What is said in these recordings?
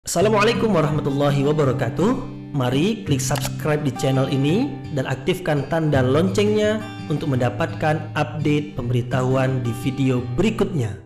Assalamualaikum warahmatullahi wabarakatuh. Mari klik subscribe di channel ini dan aktifkan tanda loncengnya untuk mendapatkan update pemberitahuan di video berikutnya.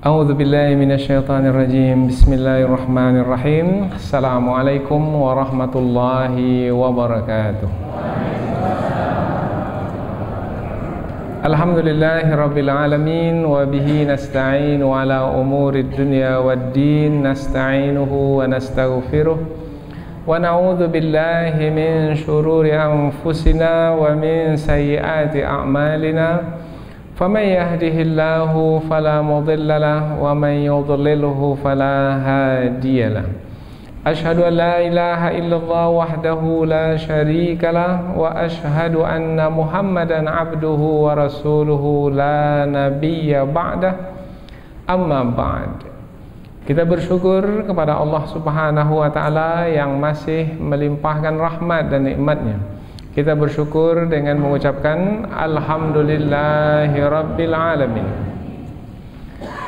A'udzu billahi minasyaitonir rajim. Bismillahirrahmanirrahim. Assalamualaikum warahmatullahi wabarakatuh. Alhamdulillahirabbil alamin wa bihi nasta'inu ala umurid dunya waddin. Nasta'inuhu wa nastaghfiruh wa na'udzu billahi min shururi anfusina wa min sayyiati a'malina. فَمَنْ يَهْدِهِ اللَّهُ فَلَا مُضِلَّ لَهُ وَمَنْ يُضْلِلْهُ فَلَا هَادِيَ لَهُ أَشْهَدُ أَنْ لَا إِلَهَ إِلَّا اللَّهُ وَحْدَهُ لَا شَرِيكَ لَهُ وَأَشْهَدُ أَنَّ مُحَمَّدًا عَبْدُهُ وَرَسُولُهُ لَا نَبِيَّ بَعْدَهُ أَمَّا بَعْدُ. Kita bersyukur kepada Allah Subhanahu wa taala yang masih melimpahkan rahmat dan nikmatnya. Kita bersyukur dengan mengucapkan Alhamdulillahirabbil alamin.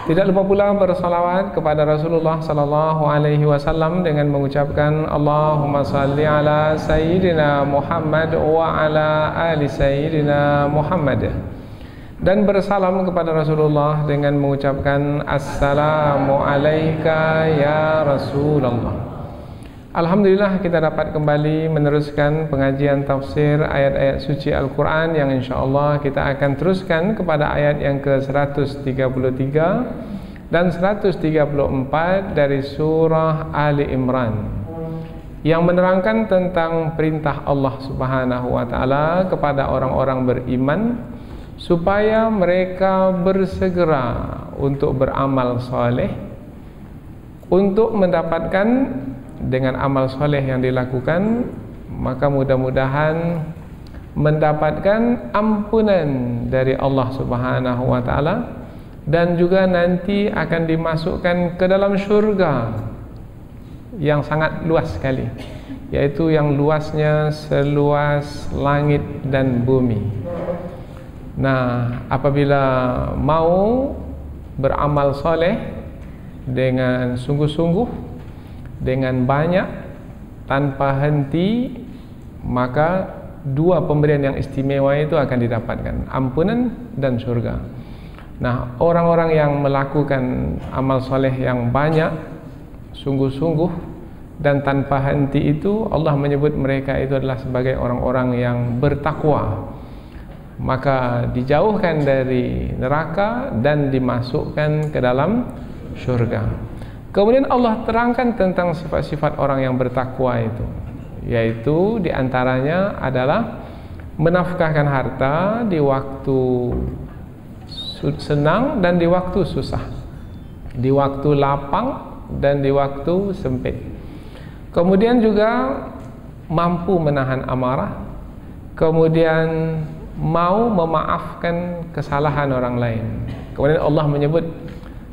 Tidak lupa pula bersalawat kepada Rasulullah sallallahu alaihi wasallam dengan mengucapkan Allahumma salli ala sayyidina Muhammad wa ala ali sayyidina Muhammad. Dan bersalam kepada Rasulullah dengan mengucapkan Assalamu alayka ya Rasulullah. Alhamdulillah kita dapat kembali meneruskan pengajian tafsir ayat-ayat suci Al-Quran yang insyaAllah kita akan teruskan kepada ayat yang ke-133 dan 134 dari surah Ali Imran yang menerangkan tentang perintah Allah Subhanahu wa taala kepada orang-orang beriman supaya mereka bersegera untuk beramal soleh untuk mendapatkan dengan amal soleh yang dilakukan, maka mudah-mudahan mendapatkan ampunan dari Allah Subhanahu wa taala dan juga nanti akan dimasukkan ke dalam syurga yang sangat luas sekali, yaitu yang luasnya seluas langit dan bumi. Nah, apabila mau beramal soleh dengan sungguh-sungguh, dengan banyak tanpa henti, maka dua pemberian yang istimewa itu akan didapatkan, ampunan dan surga. Nah, orang-orang yang melakukan amal soleh yang banyak, sungguh-sungguh dan tanpa henti itu, Allah menyebut mereka itu adalah sebagai orang-orang yang bertakwa, maka dijauhkan dari neraka dan dimasukkan ke dalam surga. Kemudian Allah terangkan tentang sifat-sifat orang yang bertakwa itu, yaitu diantaranya adalah menafkahkan harta di waktu senang dan di waktu susah, di waktu lapang dan di waktu sempit. Kemudian juga mampu menahan amarah, kemudian mau memaafkan kesalahan orang lain. Kemudian Allah menyebut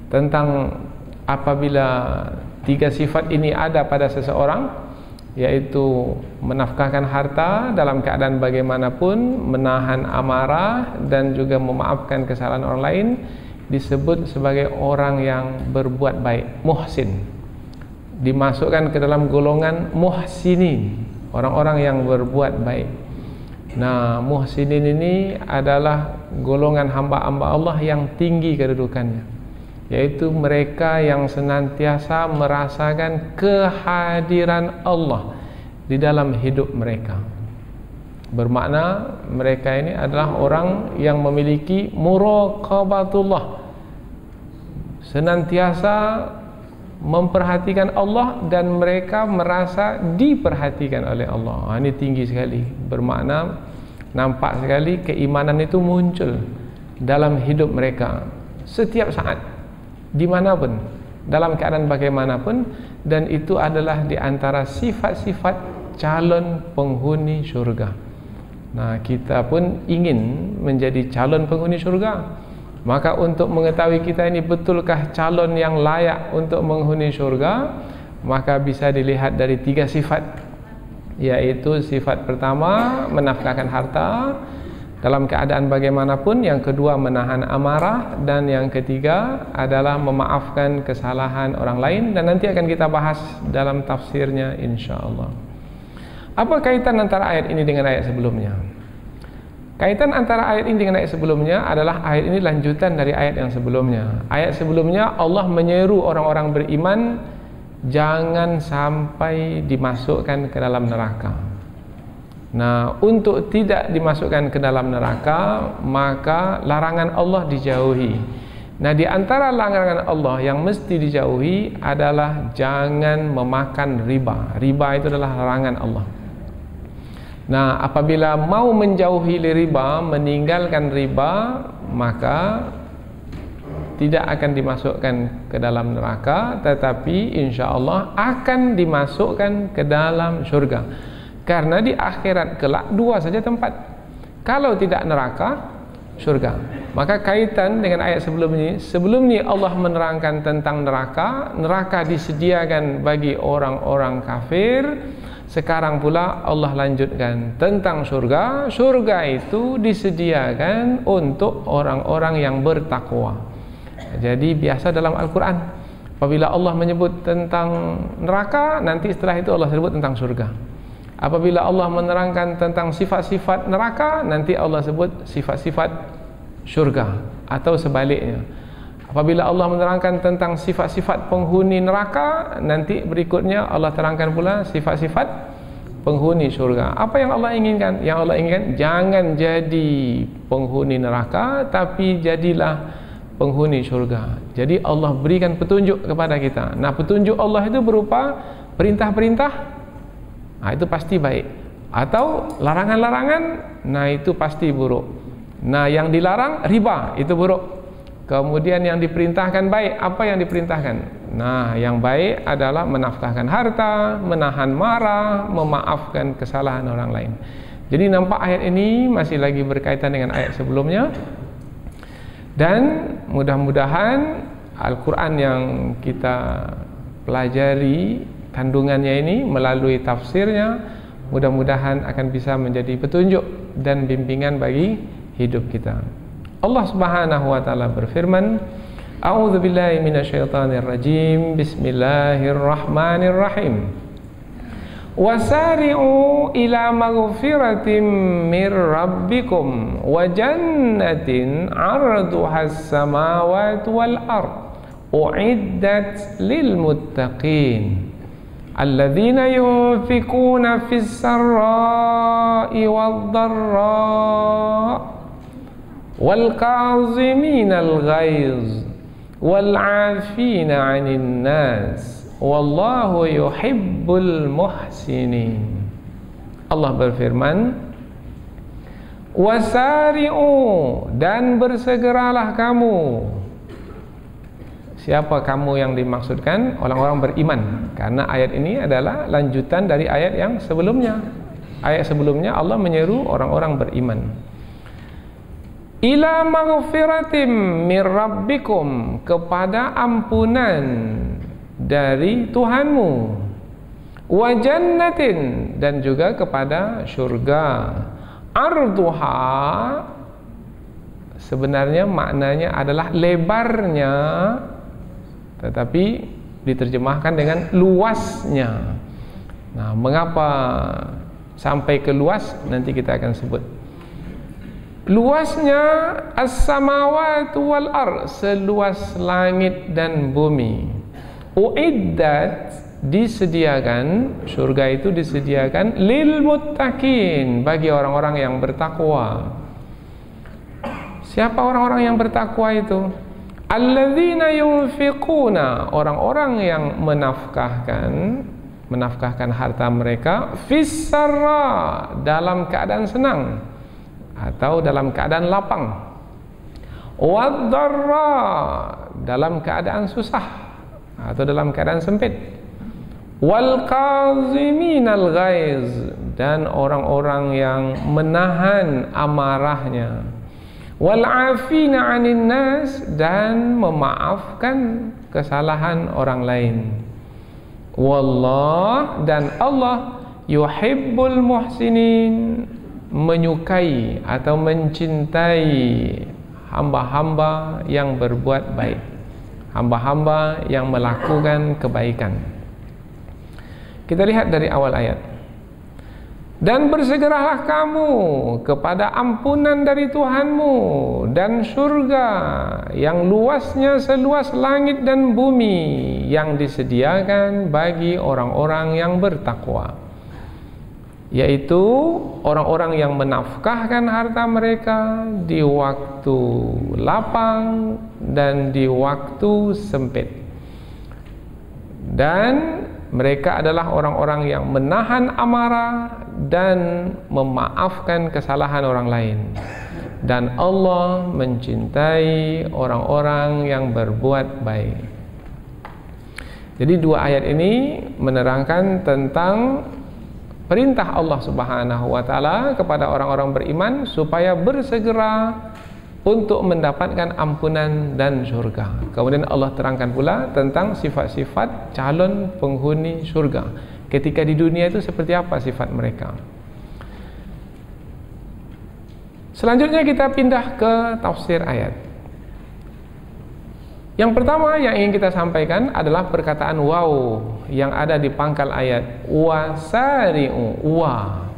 tentang apabila tiga sifat ini ada pada seseorang, yaitu menafkahkan harta dalam keadaan bagaimanapun, menahan amarah dan juga memaafkan kesalahan orang lain, disebut sebagai orang yang berbuat baik, muhsin. Dimasukkan ke dalam golongan muhsinin, orang-orang yang berbuat baik. Nah, muhsinin ini adalah golongan hamba-hamba Allah yang tinggi kedudukannya, yaitu mereka yang senantiasa merasakan kehadiran Allah di dalam hidup mereka. Bermakna mereka ini adalah orang yang memiliki muraqabatullah, senantiasa memperhatikan Allah dan mereka merasa diperhatikan oleh Allah. Ini tinggi sekali. Bermakna nampak sekali keimanan itu muncul dalam hidup mereka setiap saat, dimanapun, dalam keadaan bagaimanapun, dan itu adalah di antara sifat-sifat calon penghuni syurga. Nah, kita pun ingin menjadi calon penghuni syurga. Maka untuk mengetahui kita ini betulkah calon yang layak untuk menghuni syurga, maka bisa dilihat dari 3 sifat, yaitu sifat pertama menafkahkan harta dalam keadaan bagaimanapun, yang kedua menahan amarah, dan yang ketiga adalah memaafkan kesalahan orang lain, dan nanti akan kita bahas dalam tafsirnya insyaallah. Apa kaitan antara ayat ini dengan ayat sebelumnya? Kaitan antara ayat ini dengan ayat sebelumnya adalah ayat ini lanjutan dari ayat yang sebelumnya. Ayat sebelumnya Allah menyeru orang-orang beriman jangan sampai dimasukkan ke dalam neraka. Nah, untuk tidak dimasukkan ke dalam neraka, maka larangan Allah dijauhi. Nah, di antara larangan Allah yang mesti dijauhi adalah jangan memakan riba. Riba itu adalah larangan Allah. Nah, apabila mau menjauhi riba, meninggalkan riba, maka tidak akan dimasukkan ke dalam neraka, tetapi insya Allah akan dimasukkan ke dalam surga. Karena di akhirat kelak 2 saja tempat. Kalau tidak neraka, surga. Maka kaitan dengan ayat sebelum ini Allah menerangkan tentang neraka. Neraka disediakan bagi orang-orang kafir. Sekarang pula Allah lanjutkan tentang surga. Surga itu disediakan untuk orang-orang yang bertakwa. Jadi biasa dalam Al-Quran, apabila Allah menyebut tentang neraka, nanti setelah itu Allah sebut tentang surga. Apabila Allah menerangkan tentang sifat-sifat neraka, nanti Allah sebut sifat-sifat surga, atau sebaliknya. Apabila Allah menerangkan tentang sifat-sifat penghuni neraka, nanti berikutnya Allah terangkan pula sifat-sifat penghuni surga. Apa yang Allah inginkan? Yang Allah inginkan, jangan jadi penghuni neraka, tapi jadilah penghuni surga. Jadi Allah berikan petunjuk kepada kita. Nah, petunjuk Allah itu berupa perintah-perintah, nah itu pasti baik. Atau larangan-larangan, nah itu pasti buruk. Nah, yang dilarang riba, itu buruk. Kemudian yang diperintahkan baik, apa yang diperintahkan? Nah, yang baik adalah menafkahkan harta, menahan marah, memaafkan kesalahan orang lain. Jadi nampak ayat ini masih lagi berkaitan dengan ayat sebelumnya. Dan mudah-mudahan Al-Quran yang kita pelajari kandungannya ini melalui tafsirnya, mudah-mudahan akan bisa menjadi petunjuk dan bimbingan bagi hidup kita. Allah Subhanahu wa taala berfirman, A'udzu billahi minasyaitonir rajim. Bismillahirrahmanirrahim. Wasari'u ila maghfiratin mir rabbikum wa jannatin 'arduhas samawati wal ard u'iddat lil muttaqin alladzina yunfikuna fis sarra'i wad dharra wal kaziminal ghaiz wal 'afina 'anil nas wallahu yuhibbul muhsinin. Allah berfirman, wasari'u, dan bersegeralah kamu. Siapa kamu yang dimaksudkan? Orang-orang beriman, karena ayat ini adalah lanjutan dari ayat yang sebelumnya. Ayat sebelumnya Allah menyeru orang-orang beriman. Ila maghfiratim mir rabbikum, kepada ampunan dari Tuhanmu, wa jannatin, dan juga kepada surga. Arduha sebenarnya maknanya adalah lebarnya, tetapi diterjemahkan dengan luasnya. Nah, mengapa sampai ke luas? Nanti kita akan sebut. Luasnya as-samawati wal ard, seluas langit dan bumi. Uiddat, disediakan, surga itu disediakan lil muttaqin, bagi orang-orang yang bertakwa. Siapa orang-orang yang bertakwa itu? Alladzina yunfiquna, orang-orang yang menafkahkan harta mereka, fis sarra, dalam keadaan senang atau dalam keadaan lapang, wad dharra, dalam keadaan susah atau dalam keadaan sempit, wal kaziminal ghaiz, dan orang-orang yang menahan amarahnya, wal afina 'anil nas, dan memaafkan kesalahan orang lain. Wallah, dan Allah yuhibbul muhsinin, menyukai atau mencintai hamba-hamba yang berbuat baik, hamba-hamba yang melakukan kebaikan. Kita lihat dari awal ayat. Dan bersegeralah kamu kepada ampunan dari Tuhanmu dan surga yang luasnya seluas langit dan bumi, yang disediakan bagi orang-orang yang bertakwa, yaitu orang-orang yang menafkahkan harta mereka di waktu lapang dan di waktu sempit. Dan mereka adalah orang-orang yang menahan amarah dan memaafkan kesalahan orang lain. Dan Allah mencintai orang-orang yang berbuat baik. Jadi dua ayat ini menerangkan tentang perintah Allah Subhanahu wa taala kepada orang-orang beriman supaya bersegera untuk mendapatkan ampunan dan surga. Kemudian Allah terangkan pula tentang sifat-sifat calon penghuni surga. Ketika di dunia itu seperti apa sifat mereka. Selanjutnya kita pindah ke tafsir ayat. Yang pertama yang ingin kita sampaikan adalah perkataan waw yang ada di pangkal ayat, wasari'u, wa.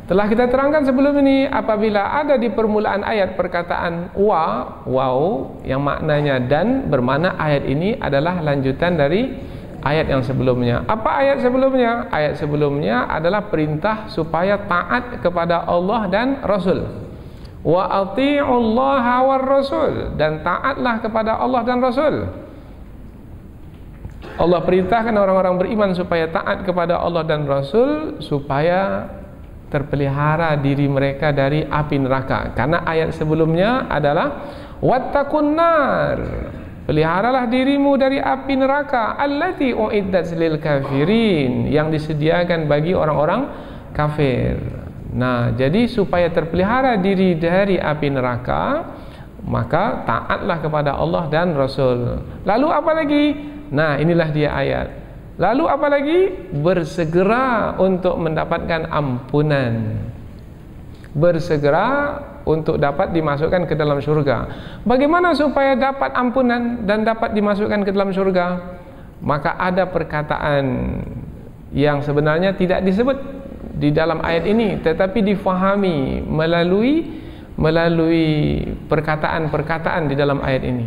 Telah kita terangkan sebelum ini, apabila ada di permulaan ayat perkataan waw yang maknanya dan, bermakna ayat ini adalah lanjutan dari ayat yang sebelumnya. Apa ayat sebelumnya? Ayat sebelumnya adalah perintah supaya taat kepada Allah dan Rasul. Wa ati'ullaha war rasul, dan taatlah kepada Allah dan Rasul. Allah perintahkan orang-orang beriman supaya taat kepada Allah dan Rasul, supaya terpelihara diri mereka dari api neraka. Karena ayat sebelumnya adalah wattaqun nar, peliharalah dirimu dari api neraka, allati uiddat lil kafirin, yang disediakan bagi orang-orang kafir. Nah, jadi supaya terpelihara diri dari api neraka, maka taatlah kepada Allah dan Rasul. Lalu apa lagi? Nah, inilah dia ayat. Lalu apa lagi? Bersegera untuk mendapatkan ampunan, bersegera untuk dapat dimasukkan ke dalam surga. Bagaimana supaya dapat ampunan dan dapat dimasukkan ke dalam surga? Maka ada perkataan yang sebenarnya tidak disebut di dalam ayat ini, tetapi difahami melalui perkataan-perkataan di dalam ayat ini.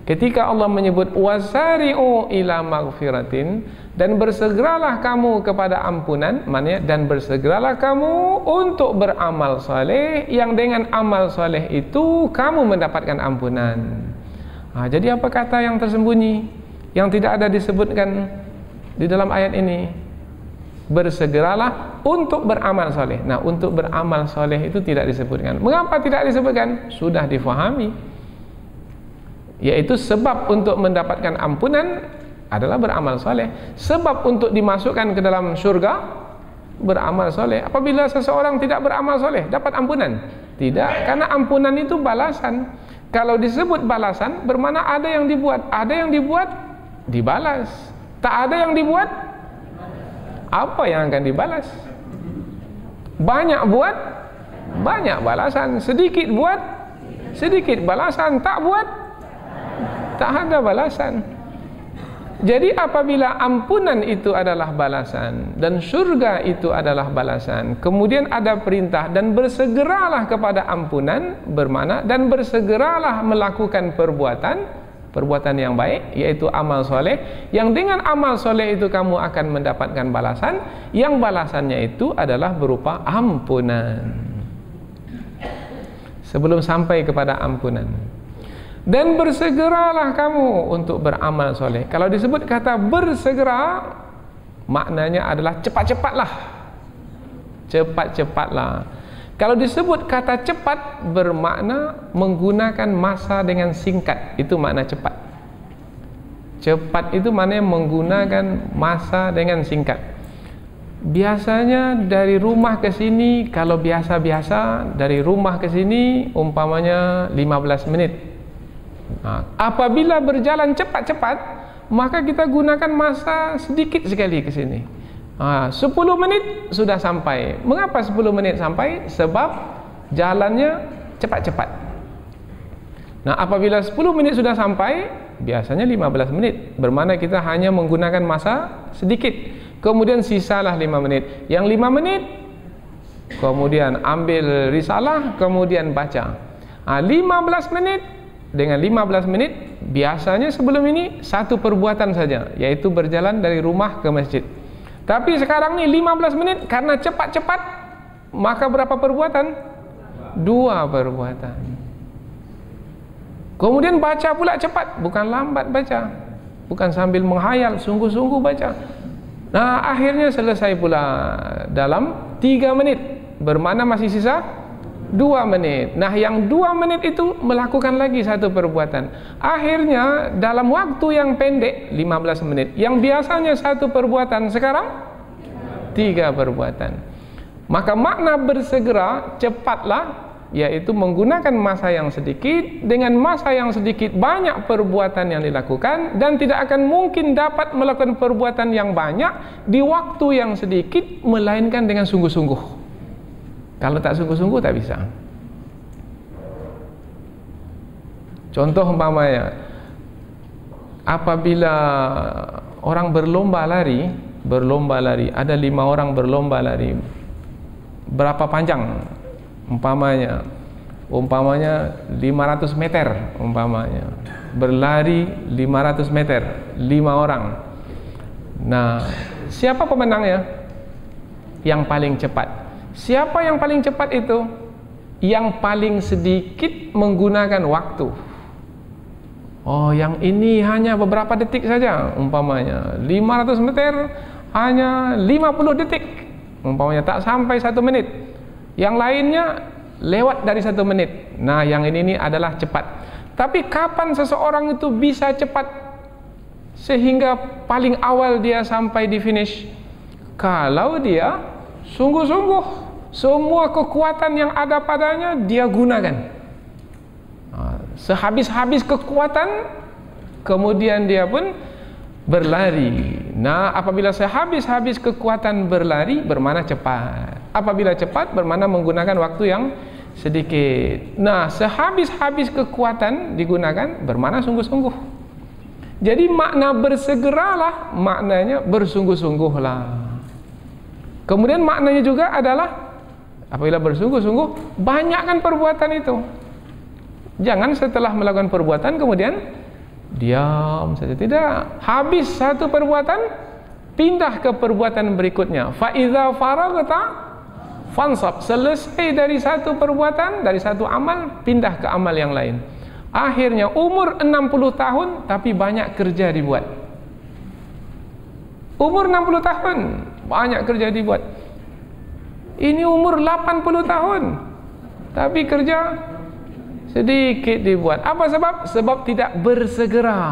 Ketika Allah menyebut wasari'u ila maghfiratin, dan bersegeralah kamu kepada ampunan, maknanya dan bersegeralah kamu untuk beramal saleh, yang dengan amal saleh itu kamu mendapatkan ampunan. Jadi apa kata yang tersembunyi yang tidak ada disebutkan di dalam ayat ini? Bersegeralah untuk beramal saleh. Nah, untuk beramal saleh itu tidak disebutkan. Mengapa tidak disebutkan? Sudah difahami, yaitu sebab untuk mendapatkan ampunan adalah beramal soleh. Sebab untuk dimasukkan ke dalam surga, beramal soleh. Apabila seseorang tidak beramal soleh, dapat ampunan? Tidak, karena ampunan itu balasan. Kalau disebut balasan, bermakna ada yang dibuat. Ada yang dibuat, dibalas. Tak ada yang dibuat, apa yang akan dibalas? Banyak buat, banyak balasan. Sedikit buat, sedikit balasan. Tak buat, tak ada balasan. Jadi apabila ampunan itu adalah balasan dan surga itu adalah balasan, kemudian ada perintah dan bersegeralah kepada ampunan, bermakna dan bersegeralah melakukan perbuatan yang baik, yaitu amal soleh, yang dengan amal soleh itu kamu akan mendapatkan balasan, yang balasannya itu adalah berupa ampunan. Sebelum sampai kepada ampunan, dan bersegeralah kamu untuk beramal soleh. Kalau disebut kata bersegera, maknanya adalah cepat-cepatlah. Cepat-cepatlah. Kalau disebut kata cepat, bermakna menggunakan masa dengan singkat. Itu makna cepat. Cepat itu maknanya menggunakan masa dengan singkat. biasanya dari rumah ke sini, kalau biasa-biasa dari rumah ke sini umpamanya 15 menit. Apabila berjalan cepat-cepat, maka kita gunakan masa sedikit sekali ke sini. 10 menit sudah sampai. Mengapa 10 menit sampai? Sebab jalannya cepat-cepat. Nah, apabila 10 menit sudah sampai, biasanya 15 menit. Bermakna kita hanya menggunakan masa sedikit. Kemudian sisalah 5 menit. Yang 5 menit, kemudian ambil risalah, kemudian baca. 15 menit, dengan 15 menit, biasanya sebelum ini satu perbuatan saja, yaitu berjalan dari rumah ke masjid. Tapi sekarang ni 15 menit, karena cepat-cepat, maka berapa perbuatan? 2 perbuatan. Kemudian baca pula cepat, bukan lambat baca, bukan sambil menghayal, sungguh-sungguh baca. Nah, akhirnya selesai pula dalam 3 menit, bermakna masih sisa 2 menit. Nah, yang 2 menit itu melakukan lagi satu perbuatan. Akhirnya dalam waktu yang pendek 15 menit, yang biasanya satu perbuatan sekarang 3 perbuatan. Maka makna bersegera, cepatlah, yaitu menggunakan masa yang sedikit. Dengan masa yang sedikit banyak perbuatan yang dilakukan, dan tidak akan mungkin dapat melakukan perbuatan yang banyak di waktu yang sedikit, melainkan dengan sungguh-sungguh. Kalau tak sungguh-sungguh tak bisa. Contoh umpamanya, apabila orang berlomba lari, ada 5 orang berlomba lari. Berapa panjang? Umpamanya 500 meter, umpamanya berlari 500 meter, 5 orang. Nah, siapa pemenangnya? Yang paling cepat. Siapa yang paling cepat itu? Yang paling sedikit menggunakan waktu. Oh, yang ini hanya beberapa detik saja, umpamanya 500 meter hanya 50 detik, umpamanya tak sampai 1 menit. Yang lainnya lewat dari 1 menit. Nah, yang ini adalah cepat. Tapi kapan seseorang itu bisa cepat sehingga paling awal dia sampai di finish? Kalau dia sungguh-sungguh, semua kekuatan yang ada padanya dia gunakan. Sehabis-habis kekuatan, kemudian dia pun berlari. Nah, apabila sehabis-habis kekuatan berlari, bermakna cepat. Apabila cepat, bermakna menggunakan waktu yang sedikit. Nah, sehabis-habis kekuatan digunakan, bermakna sungguh-sungguh. Jadi makna bersegeralah, maknanya bersungguh-sungguhlah. Kemudian maknanya juga adalah, apabila bersungguh-sungguh, banyakkan perbuatan itu. Jangan setelah melakukan perbuatan kemudian diam saja, tidak. Habis satu perbuatan, pindah ke perbuatan berikutnya. Fa iza faraghta fansab. Selesai dari satu perbuatan, dari satu amal, pindah ke amal yang lain. Akhirnya umur 60 tahun tapi banyak kerja dibuat. Umur 60 tahun banyak kerja dibuat. Ini umur 80 tahun tapi kerja sedikit dibuat. Apa sebab? Sebab tidak bersegera,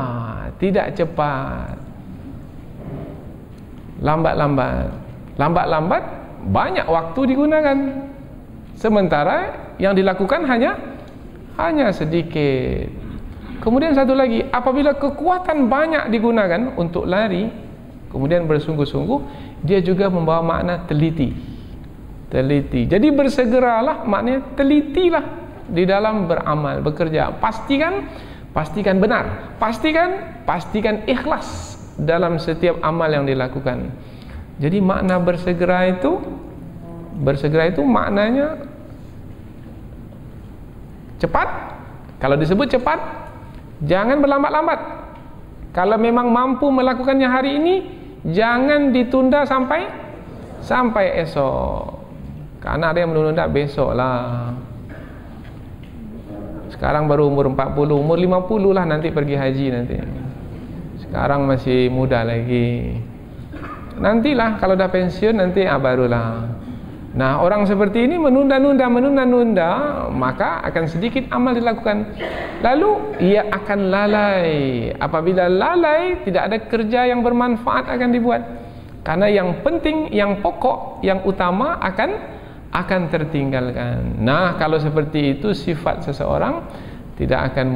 tidak cepat, lambat-lambat, banyak waktu digunakan. Sementara yang dilakukan hanya sedikit. Kemudian satu lagi, apabila kekuatan banyak digunakan untuk lari, kemudian bersungguh-sungguh, dia juga membawa makna teliti. Jadi bersegeralah maknanya telitilah di dalam beramal, bekerja. Pastikan benar, pastikan ikhlas dalam setiap amal yang dilakukan. Jadi makna bersegera itu maknanya cepat. Kalau disebut cepat, jangan berlambat-lambat. Kalau memang mampu melakukannya hari ini, jangan ditunda sampai esok. Karena ada yang menunda besok lah. Sekarang baru umur 40, umur 50 lah nanti pergi haji nanti. Sekarang masih muda lagi. Nantilah kalau dah pensiun nanti barulah. Nah, orang seperti ini menunda-nunda, maka akan sedikit amal dilakukan. Lalu ia akan lalai. Apabila lalai, tidak ada kerja yang bermanfaat akan dibuat. Karena yang penting, yang pokok, yang utama akan tertinggalkan. Nah, kalau seperti itu sifat seseorang tidak akan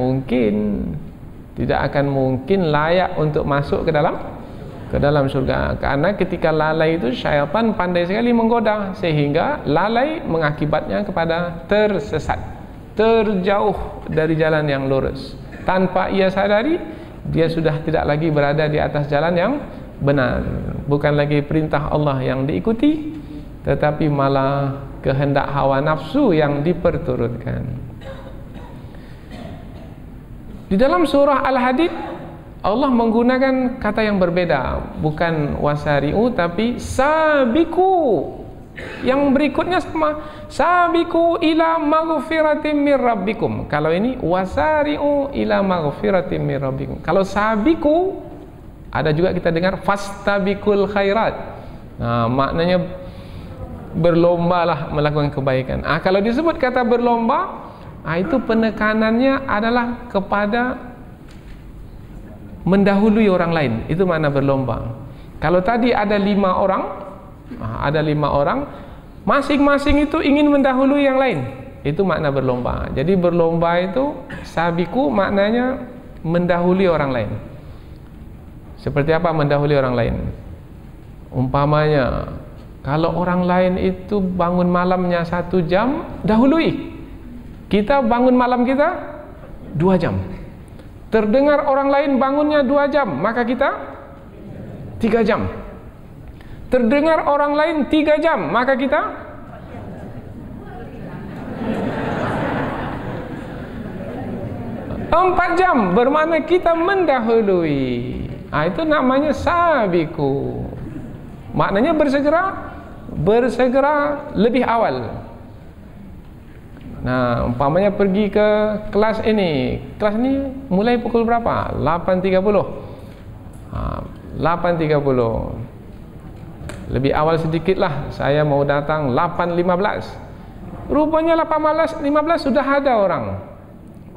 mungkin layak untuk masuk ke dalam surga. Karena ketika lalai itu, syaitan pandai sekali menggoda, sehingga lalai mengakibatnya kepada tersesat, terjauh dari jalan yang lurus. Tanpa ia sadari, dia sudah tidak lagi berada di atas jalan yang benar. Bukan lagi perintah Allah yang diikuti, tetapi malah kehendak hawa nafsu yang diperturutkan. Di dalam surah Al-Hadid, Allah menggunakan kata yang berbeda, bukan wasari'u tapi sabiku. Yang berikutnya sama, sabiku ila maghfiratin mir rabbikum. Kalau ini wasari'u ila maghfiratin mir rabbikum. Kalau sabiku, ada juga kita dengar fastabikul khairat. Nah, maknanya berlombalah melakukan kebaikan. Kalau disebut kata berlomba, itu penekanannya adalah kepada mendahului orang lain. Itu makna berlomba. Kalau tadi ada 5 orang, masing-masing itu ingin mendahului yang lain. Itu makna berlomba. Jadi berlomba itu sabiku maknanya mendahului orang lain. Seperti apa mendahului orang lain? Umpamanya, kalau orang lain itu bangun malamnya 1 jam, dahului. Kita bangun malam kita 2 jam. Terdengar orang lain bangunnya 2 jam, maka kita 3 jam. Terdengar orang lain 3 jam, maka kita 4 jam. Bermakna kita mendahului. Itu namanya sabiku. Maknanya bersegera lebih awal. Nah, umpamanya pergi ke kelas ini. Kelas ini mulai pukul berapa? 8.30. 8.30. Lebih awal sedikit lah. Saya mau datang 8.15. Rupanya 8.15 sudah ada orang.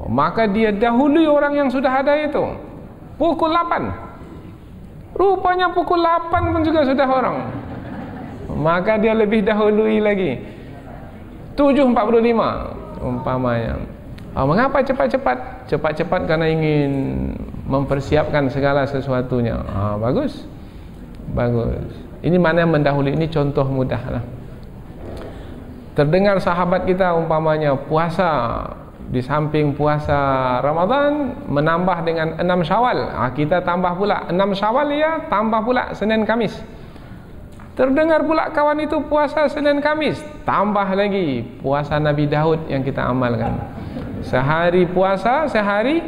Maka dia dahului orang yang sudah ada itu. Pukul 8. Rupanya pukul 8 pun juga sudah orang. Maka dia lebih dahului lagi. 7.45 umpamanya. Mengapa cepat-cepat? Cepat-cepat karena ingin mempersiapkan segala sesuatunya. Bagus. Ini mana yang mendahului? Ini contoh mudah lah. Terdengar sahabat kita umpamanya puasa, di samping puasa Ramadan menambah dengan 6 Syawal. Kita tambah pula 6 Syawal, ya, tambah pula Senin Kamis. Terdengar pula kawan itu puasa Senin Kamis, tambah lagi puasa Nabi Daud yang kita amalkan. Sehari puasa, sehari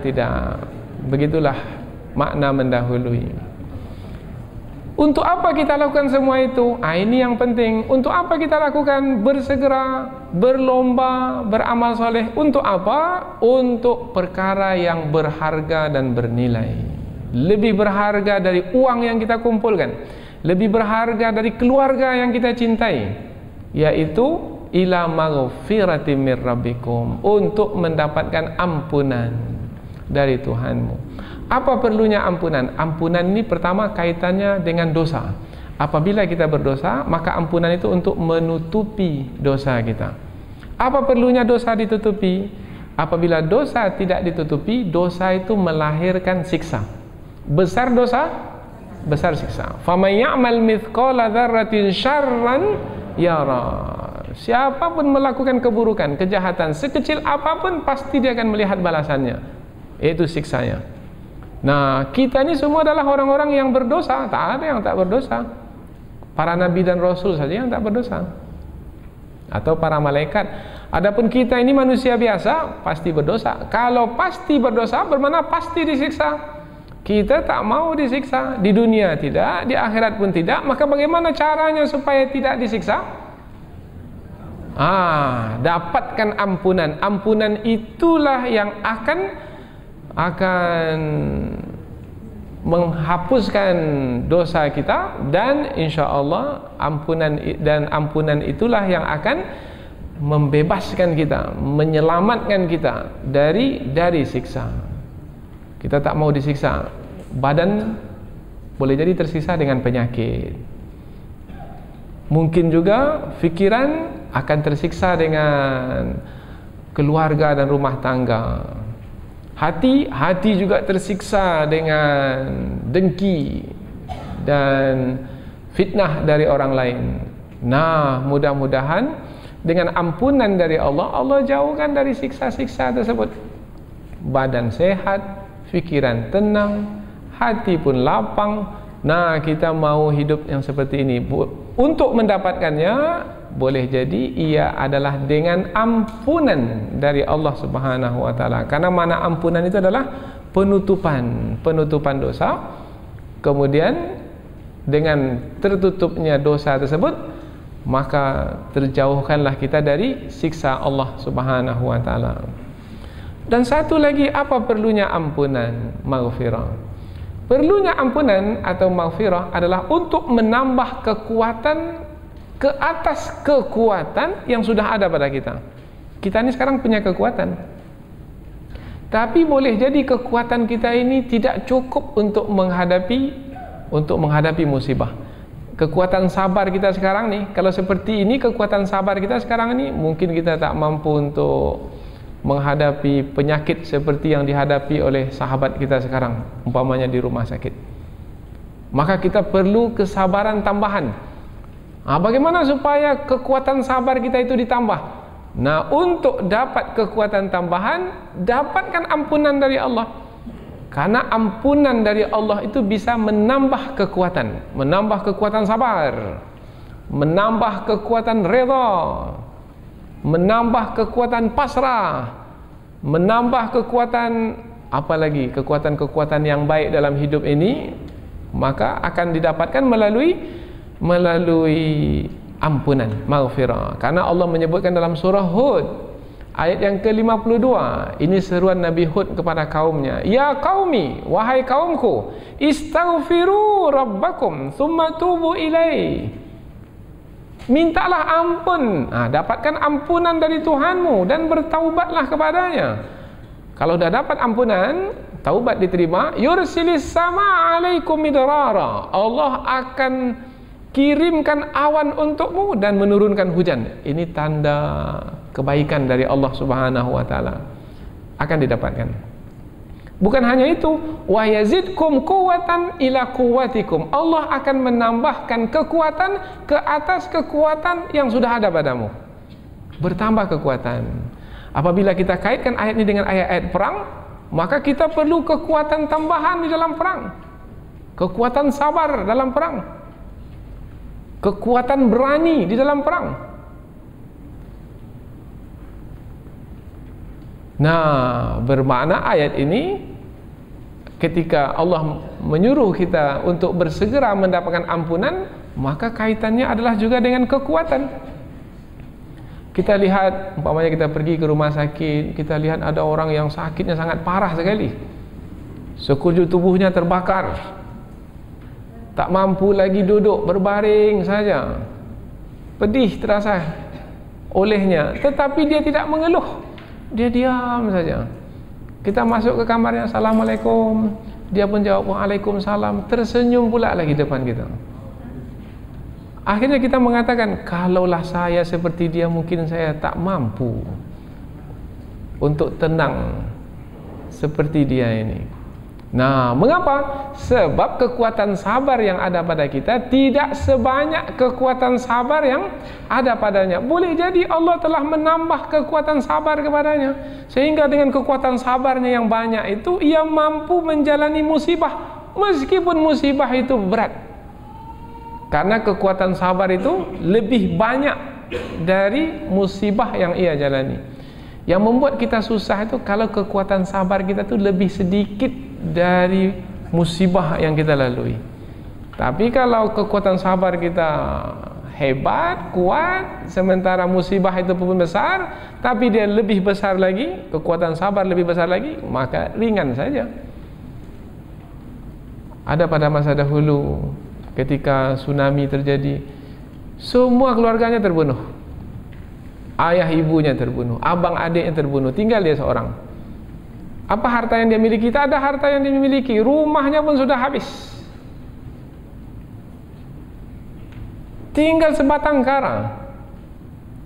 tidak. Begitulah makna mendahului. Untuk apa kita lakukan semua itu? Ini yang penting. Untuk apa kita lakukan? Bersegera, berlomba, beramal soleh. Untuk apa? Untuk perkara yang berharga dan bernilai. Lebih berharga dari uang yang kita kumpulkan, lebih berharga dari keluarga yang kita cintai, yaitu ila maghfiratin mir rabbikum, untuk mendapatkan ampunan dari Tuhanmu. Apa perlunya ampunan? Ampunan ini pertama kaitannya dengan dosa. Apabila kita berdosa, maka ampunan itu untuk menutupi dosa kita. Apa perlunya dosa ditutupi? Apabila dosa tidak ditutupi, dosa itu melahirkan siksa. Besar dosa, besar siksa. Faman ya'mal mithqala dzarratin syarran yara. Siapapun melakukan keburukan, kejahatan sekecil apapun, pasti dia akan melihat balasannya, yaitu siksanya. Nah, kita ini semua adalah orang-orang yang berdosa. Tak ada yang tak berdosa. Para nabi dan rasul saja yang tak berdosa, atau para malaikat. Adapun kita ini manusia biasa, pasti berdosa. Kalau pasti berdosa, bermakna pasti disiksa. Kita tak mau disiksa. Di dunia tidak, di akhirat pun tidak. Maka bagaimana caranya supaya tidak disiksa? Dapatkan ampunan. Ampunan itulah yang akan menghapuskan dosa kita, dan insya Allah ampunan itulah yang akan membebaskan kita, menyelamatkan kita dari siksa. Kita tak mau disiksa. Badan boleh jadi tersiksa dengan penyakit. Mungkin juga fikiran akan tersiksa dengan keluarga dan rumah tangga. Hati juga tersiksa dengan dengki dan fitnah dari orang lain. Nah, mudah-mudahan dengan ampunan dari Allah, Allah jauhkan dari siksa-siksa tersebut. Badan sehat, fikiran tenang, hati pun lapang. Nah, kita mau hidup yang seperti ini. Untuk mendapatkannya, boleh jadi ia adalah dengan ampunan dari Allah Subhanahu wa taala. Karena mana ampunan itu adalah penutupan dosa. Kemudian dengan tertutupnya dosa tersebut, maka terjauhkanlah kita dari siksa Allah Subhanahu wa taala. Dan satu lagi, apa perlunya ampunan, maghfirah? Perlunya ampunan atau maghfirah adalah untuk menambah kekuatan ke atas kekuatan yang sudah ada pada kita. Kita ini sekarang punya kekuatan, tapi boleh jadi kekuatan kita ini tidak cukup untuk menghadapi musibah. Kekuatan sabar kita sekarang nih, kalau seperti ini kekuatan sabar kita sekarang ini, mungkin kita tak mampu untuk menghadapi penyakit seperti yang dihadapi oleh sahabat kita sekarang, umpamanya di rumah sakit. Maka kita perlu kesabaran tambahan. Bagaimana supaya kekuatan sabar kita itu ditambah? Nah, untuk dapat kekuatan tambahan, dapatkan ampunan dari Allah. Karena ampunan dari Allah itu bisa menambah kekuatan sabar, menambah kekuatan redha, menambah kekuatan pasrah, menambah kekuatan apalagi, kekuatan-kekuatan yang baik dalam hidup ini, maka akan didapatkan melalui ampunan, maghfirah. Karena Allah menyebutkan dalam surah Hud ayat yang ke-52, ini seruan Nabi Hud kepada kaumnya. Ya qaumi, wahai kaumku, istaghfiru rabbakum thumma tubu ilaih. Mintalah ampun, dapatkan ampunan dari Tuhanmu dan bertaubatlah kepadanya. Kalau dah dapat ampunan, taubat diterima, yursilis sama alaikum midrara, Allah akan kirimkan awan untukmu dan menurunkan hujan. Ini tanda kebaikan dari Allah Subhanahu wa taala, akan didapatkan. Bukan hanya itu, wa yazidkum quwwatan ila quwwatikum, Allah akan menambahkan kekuatan ke atas kekuatan yang sudah ada padamu. Bertambah kekuatan. Apabila kita kaitkan ayat ini dengan ayat-ayat perang, maka kita perlu kekuatan tambahan di dalam perang. Kekuatan sabar dalam perang. Kekuatan berani di dalam perang. Nah, bermakna ayat ini ketika Allah menyuruh kita untuk bersegera mendapatkan ampunan, maka kaitannya adalah juga dengan kekuatan. Kita lihat, umpamanya kita pergi ke rumah sakit, kita lihat ada orang yang sakitnya sangat parah sekali, sekujur tubuhnya terbakar, tak mampu lagi duduk, berbaring saja, pedih terasa olehnya, tetapi dia tidak mengeluh, dia diam saja. Kita masuk ke kamarnya, Assalamualaikum, dia pun jawab Waalaikumsalam, tersenyum pula lagi depan kita. Akhirnya kita mengatakan, kalaulah saya seperti dia, mungkin saya tak mampu untuk tenang seperti dia ini. Nah, mengapa? Sebab kekuatan sabar yang ada pada kita tidak sebanyak kekuatan sabar yang ada padanya. Boleh jadi Allah telah menambah kekuatan sabar kepadanya, sehingga dengan kekuatan sabarnya yang banyak itu, ia mampu menjalani musibah, meskipun musibah itu berat. Karena kekuatan sabar itu lebih banyak dari musibah yang ia jalani. Yang membuat kita susah itu kalau kekuatan sabar kita itu lebih sedikit dari musibah yang kita lalui. Tapi kalau kekuatan sabar kita hebat, kuat, sementara musibah itu pun besar, tapi dia lebih besar lagi, kekuatan sabar lebih besar lagi, maka ringan saja. Ada pada masa dahulu ketika tsunami terjadi, semua keluarganya terbunuh. Ayah ibunya terbunuh, abang adiknya terbunuh, tinggal dia seorang. Apa harta yang dia miliki? Tak ada harta yang dia miliki. Rumahnya pun sudah habis. tinggal sebatang kara,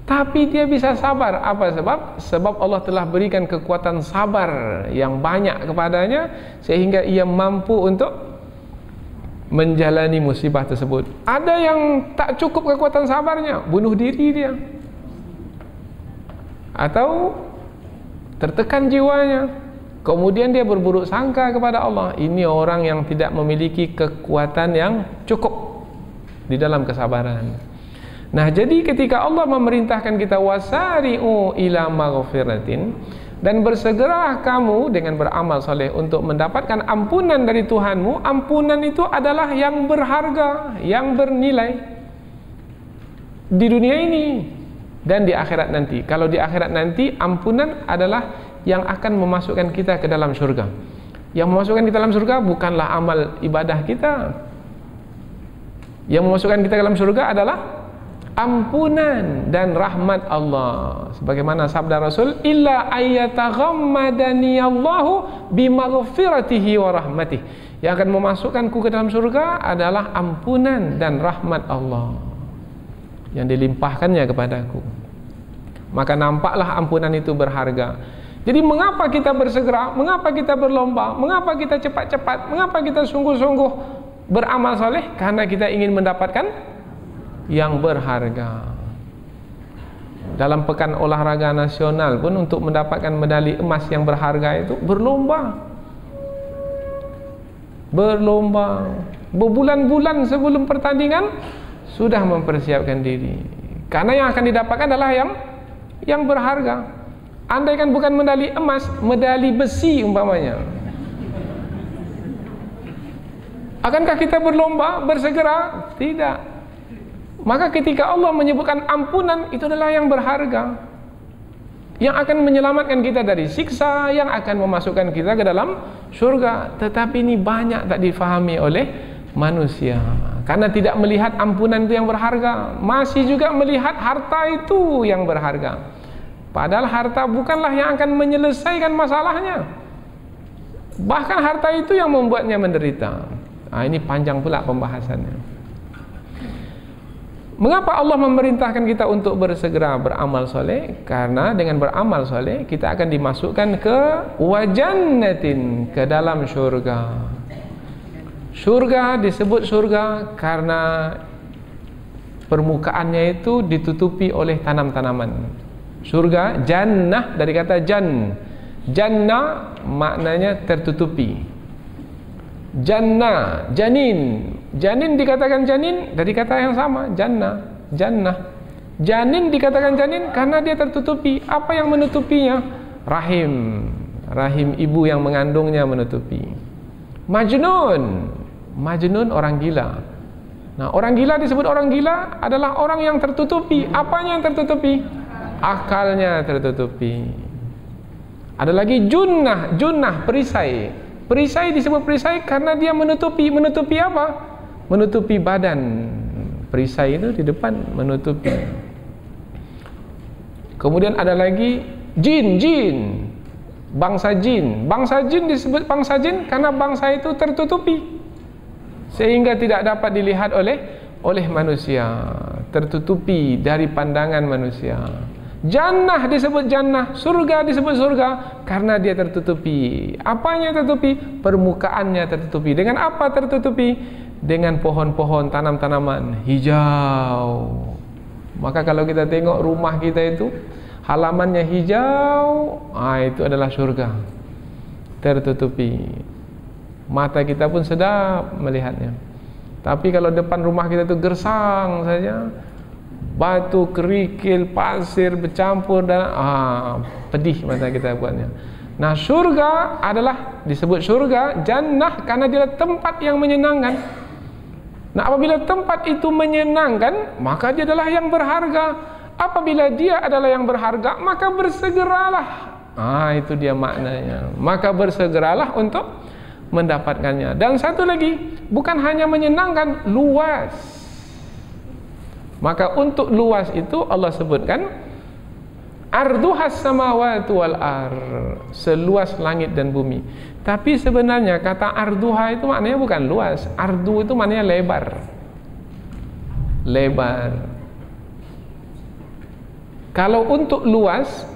tapi dia bisa sabar. Apa sebab? Sebab Allah telah berikan kekuatan sabar yang banyak kepadanya, sehingga ia mampu untuk menjalani musibah tersebut. Ada yang tak cukup kekuatan sabarnya, bunuh diri dia, atau tertekan jiwanya, kemudian dia berburuk sangka kepada Allah. Ini orang yang tidak memiliki kekuatan yang cukup di dalam kesabaran. Nah, jadi ketika Allah memerintahkan kita wasari'u ila maghfiratin, dan bersegeralah kamu dengan beramal soleh untuk mendapatkan ampunan dari Tuhanmu. Ampunan itu adalah yang berharga, yang bernilai di dunia ini dan di akhirat nanti. Kalau di akhirat nanti, ampunan adalah yang akan memasukkan kita ke dalam surga. Yang memasukkan kita dalam surga bukanlah amal ibadah kita. Yang memasukkan kita ke dalam surga adalah ampunan dan rahmat Allah. Sebagaimana sabda Rasul, illa ayyataghammadani Allahu bimaghfiratihi wa rahmatih. Yang akan memasukkanku ke dalam surga adalah ampunan dan rahmat Allah yang dilimpahkannya kepadaku. Maka nampaklah ampunan itu berharga. Jadi mengapa kita bersegera, mengapa kita berlomba, mengapa kita cepat-cepat, mengapa kita sungguh-sungguh beramal soleh? Karena kita ingin mendapatkan yang berharga. Dalam pekan olahraga nasional pun, untuk mendapatkan medali emas yang berharga itu berlomba, berbulan-bulan sebelum pertandingan sudah mempersiapkan diri, karena yang akan didapatkan adalah yang berharga. Andaikan bukan medali emas, medali besi umpamanya, akankah kita berlomba, bersegera? Tidak. Maka ketika Allah menyebutkan ampunan, itu adalah yang berharga, yang akan menyelamatkan kita dari siksa, yang akan memasukkan kita ke dalam surga. Tetapi ini banyak tak difahami oleh manusia, karena tidak melihat ampunan itu yang berharga, masih juga melihat harta itu yang berharga. Padahal harta bukanlah yang akan menyelesaikan masalahnya, bahkan harta itu yang membuatnya menderita. Ini panjang pula pembahasannya. Mengapa Allah memerintahkan kita untuk bersegera beramal soleh? Karena dengan beramal soleh kita akan dimasukkan ke wajannatin, ke dalam surga. Surga disebut surga karena permukaannya itu ditutupi oleh tanam-tanaman. Surga, jannah dari kata jannah maknanya tertutupi. Jannah, janin dikatakan janin dari kata yang sama, jannah. Janin dikatakan janin karena dia tertutupi. Apa yang menutupinya? Rahim ibu yang mengandungnya menutupi. Majnun orang gila. Nah, orang gila disebut orang gila adalah orang yang tertutupi. Apanya yang tertutupi? Akalnya tertutupi. Ada lagi junnah, perisai. Perisai disebut perisai karena dia menutupi apa? Menutupi badan. Perisai itu di depan menutupi. Kemudian ada lagi jin. Bangsa jin disebut bangsa jin karena bangsa itu tertutupi, sehingga tidak dapat dilihat oleh manusia, tertutupi dari pandangan manusia. Jannah disebut jannah, surga disebut surga karena dia tertutupi. Apanya tertutupi? Permukaannya tertutupi. Dengan apa tertutupi? Dengan pohon-pohon, tanam-tanaman hijau. Maka kalau kita tengok rumah kita itu halamannya hijau, itu adalah surga. Tertutupi. Mata kita pun sedap melihatnya. Tapi kalau depan rumah kita itu gersang saja, batu, kerikil, pasir bercampur dan pedih mata kita buatnya. Nah, surga adalah disebut surga, jannah karena dia tempat yang menyenangkan. Nah, apabila tempat itu menyenangkan, maka dia adalah yang berharga. Apabila dia adalah yang berharga, maka bersegeralah. Itu dia maknanya. Maka bersegeralah untuk mendapatkannya. Dan satu lagi, bukan hanya menyenangkan, luas. Maka untuk luas itu Allah sebutkan arduhas samawati wal ar, seluas langit dan bumi. Tapi sebenarnya kata arduha itu maknanya bukan luas. Ardu itu maknanya lebar. lebar. Kalau untuk luas,